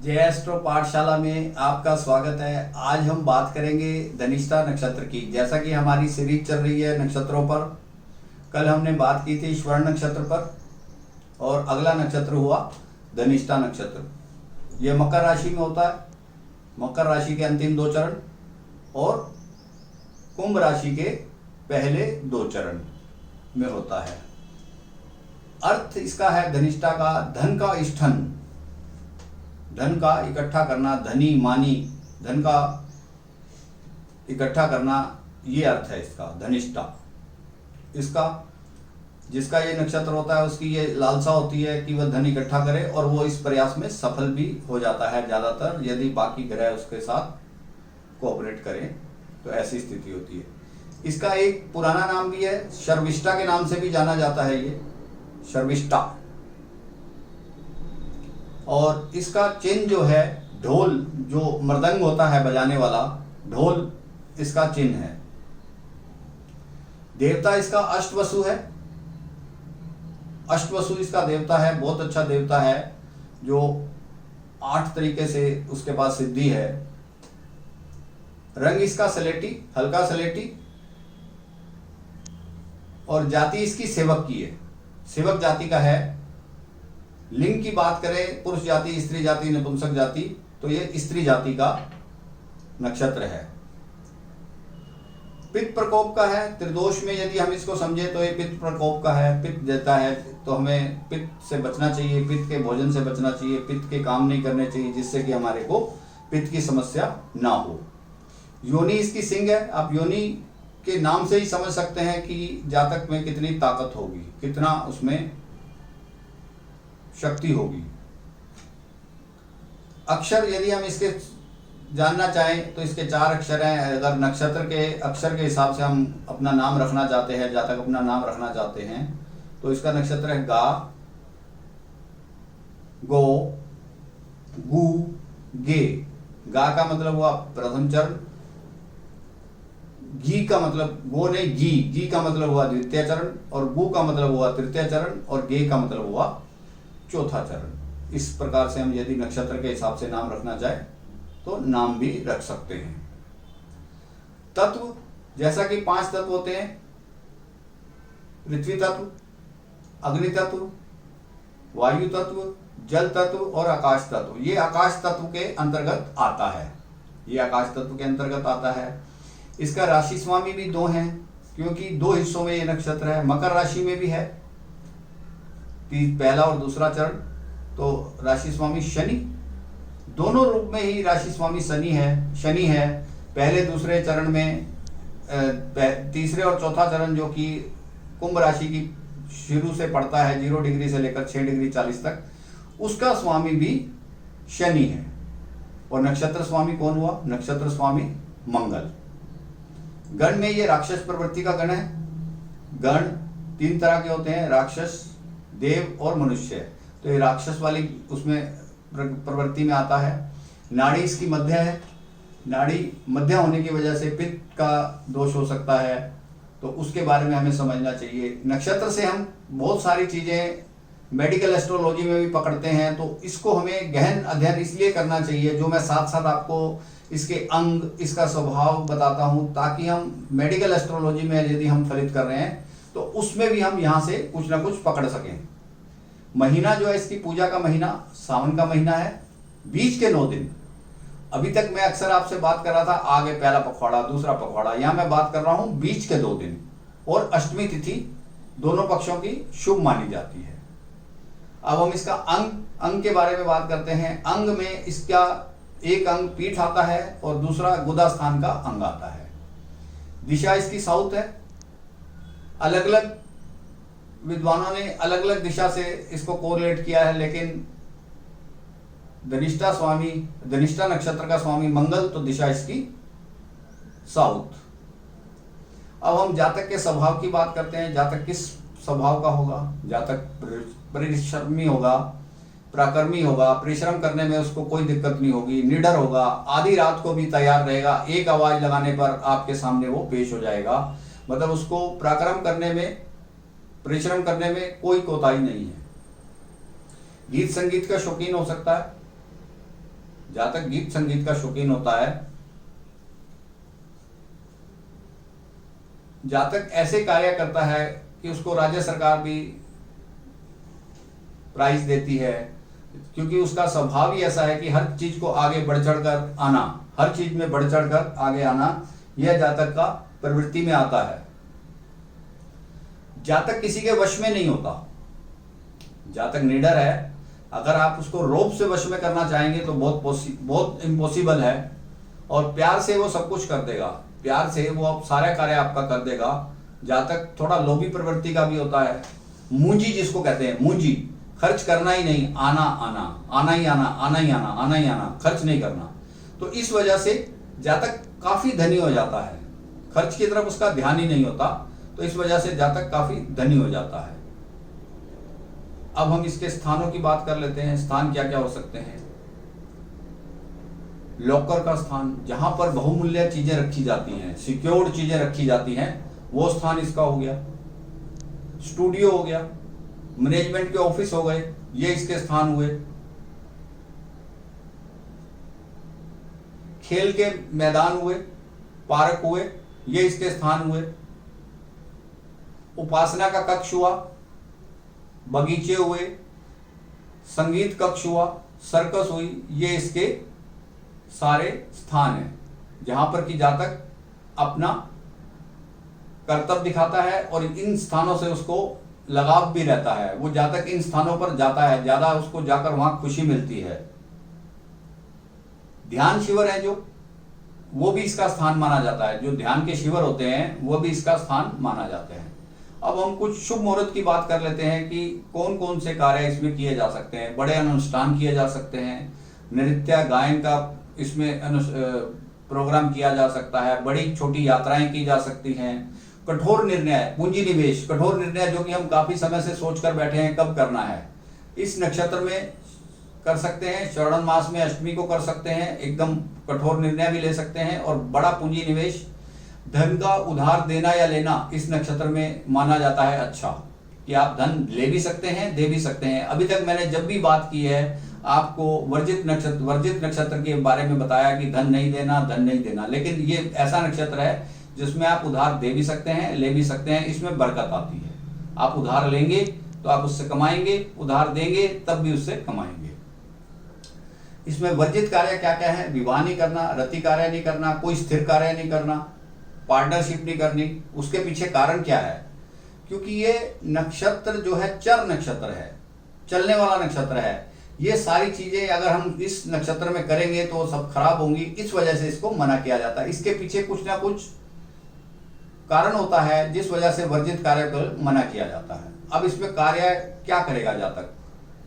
जय एस्ट्रो पाठशाला में आपका स्वागत है। आज हम बात करेंगे धनिष्ठा नक्षत्र की। जैसा कि हमारी सीरीज चल रही है नक्षत्रों पर, कल हमने बात की थी स्वर्ण नक्षत्र पर और अगला नक्षत्र हुआ धनिष्ठा नक्षत्र। यह मकर राशि में होता है, मकर राशि के अंतिम 2 चरण और कुंभ राशि के पहले 2 चरण में होता है। अर्थ इसका है धनिष्ठा का धन का ईष्ठन, धन का इकट्ठा करना, धनी मानी, धन का इकट्ठा करना, ये अर्थ है इसका धनिष्ठा। इसका जिसका ये नक्षत्र होता है उसकी ये लालसा होती है कि वह धन इकट्ठा करे और वो इस प्रयास में सफल भी हो जाता है ज़्यादातर, यदि बाकी ग्रह उसके साथ कोऑपरेट करें तो ऐसी स्थिति होती है। इसका एक पुराना नाम भी है, शर्विष्ठा के नाम से भी जाना जाता है ये शर्विष्ठा। और इसका चिन्ह जो है ढोल, जो मृदंग होता है बजाने वाला ढोल, इसका चिन्ह है। देवता इसका अष्टवसु है, अष्टवसु इसका देवता है, बहुत अच्छा देवता है जो 8 तरीके से उसके पास सिद्धि है। रंग इसका सलेटी, हल्का सलेटी, और जाति इसकी सेवक की है, सेवक जाति का है। लिंग की बात करें पुरुष जाति, स्त्री जाति, नपुंसक जाति, तो ये स्त्री जाति का नक्षत्र है। पित्त प्रकोप का है, त्रिदोष में यदि हम इसको समझे तो ये पित्त प्रकोप का है, पित्त देता है, तो हमें पित्त से बचना चाहिए, पित्त के भोजन से बचना चाहिए, पित्त के काम नहीं करने चाहिए जिससे कि हमारे को पित्त की समस्या ना हो। योनि इसकी सिंह है। आप योनि के नाम से ही समझ सकते हैं कि जातक में कितनी ताकत होगी, कितना उसमें शक्ति होगी। अक्षर यदि हम इसके जानना चाहें तो इसके 4 अक्षर हैं। अगर नक्षत्र के अक्षर के हिसाब से हम अपना नाम रखना चाहते हैं, जातक अपना नाम रखना चाहते हैं, तो इसका नक्षत्र है गा, गो, गु, गे। गा का मतलब हुआ प्रथम चरण, घी का मतलब गो नहीं घी, घी का मतलब हुआ द्वितीय चरण, और गु का मतलब हुआ तृतीय चरण, और गे का मतलब हुआ चौथा चरण। इस प्रकार से हम यदि नक्षत्र के हिसाब से नाम रखना चाहे तो नाम भी रख सकते हैं। तत्व जैसा कि 5 तत्व होते हैं, पृथ्वी तत्व, अग्नि तत्व, वायु तत्व, जल तत्व और आकाश तत्व। ये आकाश तत्व के अंतर्गत आता है, ये आकाश तत्व के अंतर्गत आता है। इसका राशि स्वामी भी 2 हैं, क्योंकि 2 हिस्सों में ये नक्षत्र है। मकर राशि में भी है पहला और दूसरा चरण, तो राशि स्वामी शनि, दोनों रूप में ही राशि स्वामी शनि है। पहले दूसरे चरण में तीसरे और चौथा चरण जो कि कुंभ राशि की शुरू से पड़ता है 0 डिग्री से लेकर 6 डिग्री 40 तक, उसका स्वामी भी शनि है। और नक्षत्र स्वामी कौन हुआ? नक्षत्र स्वामी मंगल। गण में ये राक्षस प्रवृत्ति का गण है। गण 3 तरह के होते हैं, राक्षस, देव और मनुष्य। तो ये राक्षस वाली उसमें प्रवृत्ति में आता है। नाड़ी इसकी मध्य है, नाड़ी मध्य होने की वजह से पित्त का दोष हो सकता है, तो उसके बारे में हमें समझना चाहिए। नक्षत्र से हम बहुत सारी चीजें मेडिकल एस्ट्रोलॉजी में भी पकड़ते हैं, तो इसको हमें गहन अध्ययन इसलिए करना चाहिए, जो मैं साथ साथ आपको इसके अंग, इसका स्वभाव बताता हूं, ताकि हम मेडिकल एस्ट्रोलॉजी में यदि हम फलित कर रहे हैं तो उसमें भी हम यहां से कुछ ना कुछ पकड़ सकें। महीना जो है इसकी पूजा का महीना सावन का महीना है, बीच के 9 दिन। अभी तक मैं अक्सर आपसे बात कर रहा था आगे पहला पखवाड़ा, दूसरा पखवाड़ा, यहां मैं बात कर रहा हूं बीच के 2 दिन। और अष्टमी तिथि दोनों पक्षों की शुभ मानी जाती है। अब हम इसका अंग के बारे में बात करते हैं। अंग में इसका एक अंग पीठ आता है और दूसरा गुदा स्थान का अंग आता है। दिशा इसकी साउथ है। अलग अलग विद्वानों ने अलग अलग दिशा से इसको कोरिलेट किया है, लेकिन धनिष्ठा नक्षत्र का स्वामी मंगल, तो दिशा इसकी साउथ। अब हम जातक के स्वभाव की बात करते हैं। जातक किस स्वभाव का होगा? जातक परिश्रमी होगा, पराक्रमी होगा, परिश्रम करने में उसको कोई दिक्कत नहीं होगी, निडर होगा, आधी रात को भी तैयार रहेगा, एक आवाज लगाने पर आपके सामने वो पेश हो जाएगा। मतलब उसको पराक्रम करने में, परिश्रम करने में कोई कोताही नहीं है। गीत संगीत का शौकीन हो सकता है, जातक गीत संगीत का शौकीन होता है, जातक ऐसे कार्य करता है कि उसको राज्य सरकार भी प्राइज देती है, क्योंकि उसका स्वभाव ही ऐसा है कि हर चीज को आगे बढ़ चढ़ कर आना, हर चीज में बढ़ चढ़ कर आगे आना, यह जातक का प्रवृत्ति में आता है। जातक किसी के वश में नहीं होता, जातक निडर है। अगर आप उसको रोब से वश में करना चाहेंगे तो बहुत इम्पॉसिबल है, और प्यार से वो सब कुछ कर देगा, प्यार से वो अब सारा कार्य आपका कर देगा। जातक थोड़ा लोभी प्रवृत्ति का भी होता है, मूंजी जिसको कहते हैं, मूंजी, खर्च करना ही नहीं, आना आना, आना ही आना, आना ही आना, आना ही आना, खर्च नहीं करना। तो इस वजह से जातक काफी धनी हो जाता है, खर्च की तरफ उसका ध्यान ही नहीं होता, तो इस वजह से जातक काफी धनी हो जाता है। अब हम इसके स्थानों की बात कर लेते हैं। स्थान क्या क्या हो सकते हैं? लॉकर का स्थान, जहां पर बहुमूल्य चीजें रखी जाती हैं, सिक्योर्ड चीजें रखी जाती हैं, वो स्थान इसका हो गया। स्टूडियो हो गया, मैनेजमेंट के ऑफिस हो गए, ये इसके स्थान हुए। खेल के मैदान हुए, पार्क हुए, ये इसके स्थान हुए। उपासना का कक्ष हुआ, बगीचे हुए, संगीत कक्ष हुआ, सर्कस हुई, ये इसके सारे स्थान हैं जहां पर कि जातक अपना कर्तव्य दिखाता है और इन स्थानों से उसको लगाव भी रहता है। वो जातक इन स्थानों पर जाता है, ज्यादा उसको जाकर वहां खुशी मिलती है। ध्यान शिविर है जो, वो भी इसका स्थान माना जाता है। जो ध्यान के शिविर होते हैं वो भी इसका स्थान माना जाते हैं। अब हम कुछ शुभ मुहूर्त की बात कर लेते हैं कि कौन कौन से कार्य इसमें किए जा सकते हैं। बड़े अनुष्ठान किए जा सकते हैं, नृत्य गायन का इसमें प्रोग्राम किया जा सकता है, बड़ी छोटी यात्राएं की जा सकती हैं। कठोर निर्णय, पूंजी निवेश, कठोर निर्णय जो कि हम काफी समय से सोच कर बैठे हैं कब करना है, इस नक्षत्र में कर सकते हैं। श्रावण मास में अष्टमी को कर सकते हैं, एकदम कठोर निर्णय भी ले सकते हैं। और बड़ा पूंजी निवेश, धन का उधार देना या लेना इस नक्षत्र में माना जाता है अच्छा, कि आप धन ले भी सकते हैं, दे भी सकते हैं। अभी तक मैंने जब भी बात की है आपको वर्जित नक्षत्र के बारे में बताया कि धन नहीं देना, धन नहीं देना, लेकिन ये ऐसा नक्षत्र है जिसमें आप उधार दे भी सकते हैं, ले भी सकते हैं, इसमें बरकत आती है। आप उधार लेंगे तो आप उससे कमाएंगे, उधार देंगे तब भी उससे कमाएंगे। इसमें वर्जित कार्य क्या क्या है? विवाह नहीं करना, रति कार्य नहीं करना, कोई स्थिर कार्य नहीं करना, पार्टनरशिप नहीं करनी। उसके पीछे कारण क्या है? क्योंकि ये नक्षत्र जो है चर नक्षत्र है, चलने वाला नक्षत्र है। ये सारी चीजें अगर हम इस नक्षत्र में करेंगे तो सब खराब होंगी, इस वजह से इसको मना किया जाता है। इसके पीछे कुछ ना कुछ कारण होता है जिस वजह से वर्जित कार्य को मना किया जाता है। अब इसमें कार्य क्या करेगा जातक,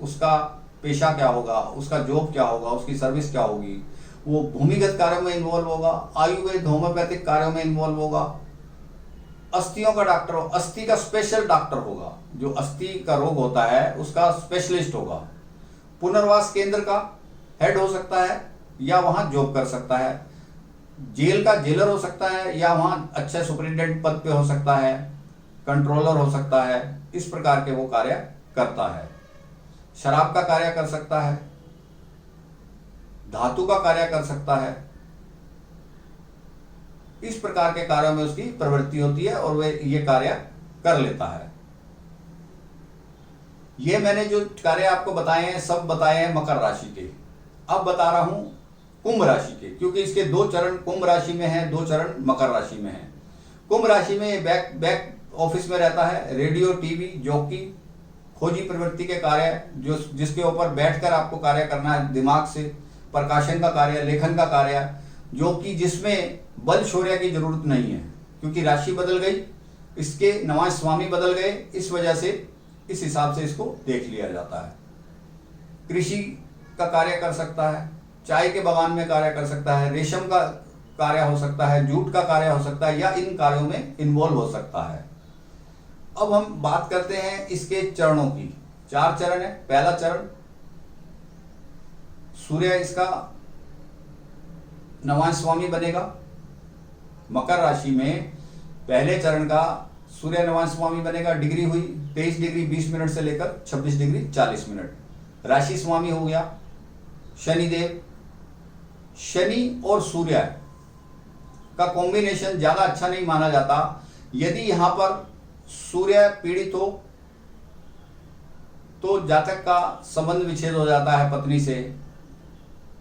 उसका पेशा क्या होगा, उसका जॉब क्या होगा, उसकी सर्विस क्या होगी, वो भूमिगत कार्यों में इन्वॉल्व होगा, आयुर्वेद होम्योपैथिक कार्यों में इन्वॉल्व होगा, अस्थियों का डॉक्टर हो, अस्थि का स्पेशल डॉक्टर होगा, जो अस्थि का रोग होता है उसका स्पेशलिस्ट होगा। पुनर्वास केंद्र का हेड हो सकता है या वहां जॉब कर सकता है, जेल का जेलर हो सकता है या वहां अच्छे सुपरिटेंडेंट पद पे हो सकता है, कंट्रोलर हो सकता है। इस प्रकार के वो कार्य करता है। शराब का कार्य कर सकता है, धातु का कार्य कर सकता है। इस प्रकार के कार्यों में उसकी प्रवृत्ति होती है और वह ये कार्य कर लेता है। ये मैंने जो कार्य आपको बताए हैं सब बताए हैं मकर राशि के। अब बता रहा हूं कुंभ राशि के, क्योंकि इसके 2 चरण कुंभ राशि में हैं, 2 चरण मकर राशि में हैं। कुंभ राशि में बैक ऑफिस में रहता है, रेडियो, टीवी, जॉकी, खोजी प्रवृत्ति के कार्य, जो जिसके ऊपर बैठकर आपको कार्य करना है दिमाग से, प्रकाशन का कार्य, लेखन का कार्य, जो कि जिसमें बल शौर्य की जरूरत नहीं है, क्योंकि राशि बदल गई, इसके नवा स्वामी बदल गए, इस वजह से इस हिसाब से इसको देख लिया जाता है। कृषि का कार्य कर सकता है, चाय के बागान में कार्य कर सकता है, रेशम का कार्य हो सकता है, जूट का कार्य हो सकता है, या इन कार्यों में इन्वॉल्व हो सकता है। अब हम बात करते हैं इसके चरणों की। 4 चरण है। पहला चरण सूर्य इसका नवा स्वामी बनेगा। मकर राशि में पहले चरण का सूर्य नवा स्वामी बनेगा। डिग्री हुई 23 डिग्री 20 मिनट से लेकर 26 डिग्री 40 मिनट। राशि स्वामी हो गया शनिदेव, शनि और सूर्य का कॉम्बिनेशन ज़्यादा अच्छा नहीं माना जाता। यदि यहाँ पर सूर्य पीड़ित हो तो जातक का संबंध विच्छेद हो जाता है पत्नी से,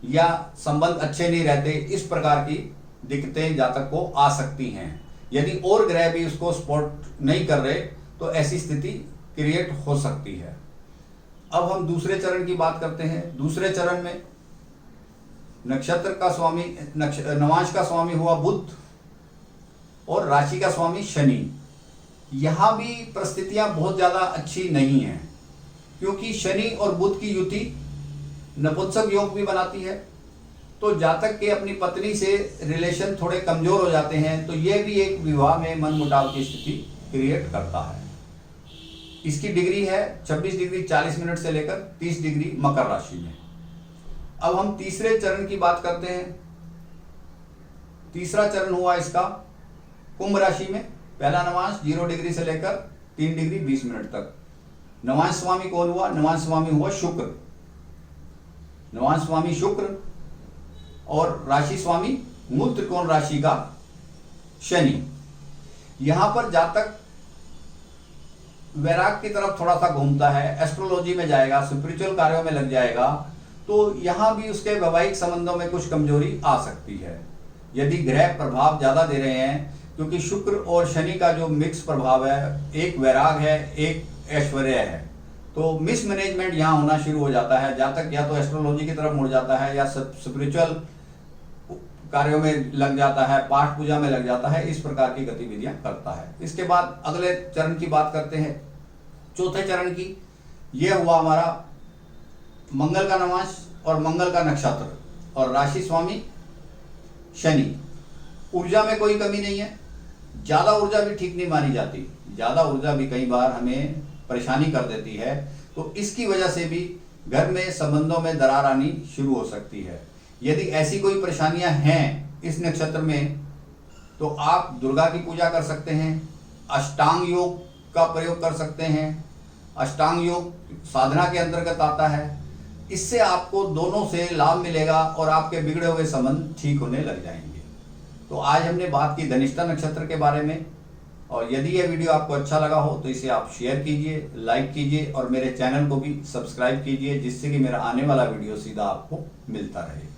या संबंध अच्छे नहीं रहते, इस प्रकार की दिक्कतें जातक को आ सकती हैं। यदि और ग्रह भी उसको सपोर्ट नहीं कर रहे तो ऐसी स्थिति क्रिएट हो सकती है। अब हम दूसरे चरण की बात करते हैं। दूसरे चरण में नक्षत्र का स्वामी, नवांश का स्वामी हुआ बुध और राशि का स्वामी शनि। यहां भी परिस्थितियां बहुत ज्यादा अच्छी नहीं हैं, क्योंकि शनि और बुध की युति नपुंसक योग भी बनाती है, तो जातक के अपनी पत्नी से रिलेशन थोड़े कमजोर हो जाते हैं, तो यह भी एक विवाह में मनमुटाव की स्थिति क्रिएट करता है। इसकी डिग्री है 26 डिग्री 40 मिनट से लेकर 30 डिग्री मकर राशि में। अब हम तीसरे चरण की बात करते हैं। तीसरा चरण हुआ इसका कुंभ राशि में। पहला नवांश 0 डिग्री से लेकर 3 डिग्री 20 मिनट तक। नवांश स्वामी कौन हुआ? नवांश स्वामी हुआ शुक्र। नवांश स्वामी शुक्र और राशि स्वामी मूल त्रिकोण राशि का शनि। यहां पर जातक वैराग की तरफ थोड़ा सा घूमता है, एस्ट्रोलॉजी में जाएगा, स्पिरिचुअल कार्यों में लग जाएगा, तो यहां भी उसके वैवाहिक संबंधों में कुछ कमजोरी आ सकती है यदि ग्रह प्रभाव ज्यादा दे रहे हैं, क्योंकि शुक्र और शनि का जो मिक्स प्रभाव है, एक वैराग है, एक ऐश्वर्य है, तो मिसमैनेजमेंट यहाँ होना शुरू हो जाता है। जातक या तो एस्ट्रोलॉजी की तरफ मुड़ जाता है या स्पिरिचुअल कार्यों में लग जाता है, पाठ पूजा में लग जाता है, इस प्रकार की गतिविधियां करता है। इसके बाद अगले चरण की बात करते हैं, चौथे चरण की। यह हुआ हमारा मंगल का नवांश और मंगल का नक्षत्र और राशि स्वामी शनि। ऊर्जा में कोई कमी नहीं है, ज्यादा ऊर्जा भी ठीक नहीं मानी जाती, ज्यादा ऊर्जा भी कई बार हमें परेशानी कर देती है, तो इसकी वजह से भी घर में संबंधों में दरार आनी शुरू हो सकती है। यदि ऐसी कोई परेशानियां हैं इस नक्षत्र में, तो आप दुर्गा की पूजा कर सकते हैं, अष्टांग योग का प्रयोग कर सकते हैं। अष्टांग योग साधना के अंतर्गत आता है। इससे आपको दोनों से लाभ मिलेगा और आपके बिगड़े हुए संबंध ठीक होने लग जाएंगे। तो आज हमने बात की धनिष्ठा नक्षत्र के बारे में, और यदि यह वीडियो आपको अच्छा लगा हो तो इसे आप शेयर कीजिए, लाइक कीजिए और मेरे चैनल को भी सब्सक्राइब कीजिए, जिससे कि मेरा आने वाला वीडियो सीधा आपको मिलता रहे।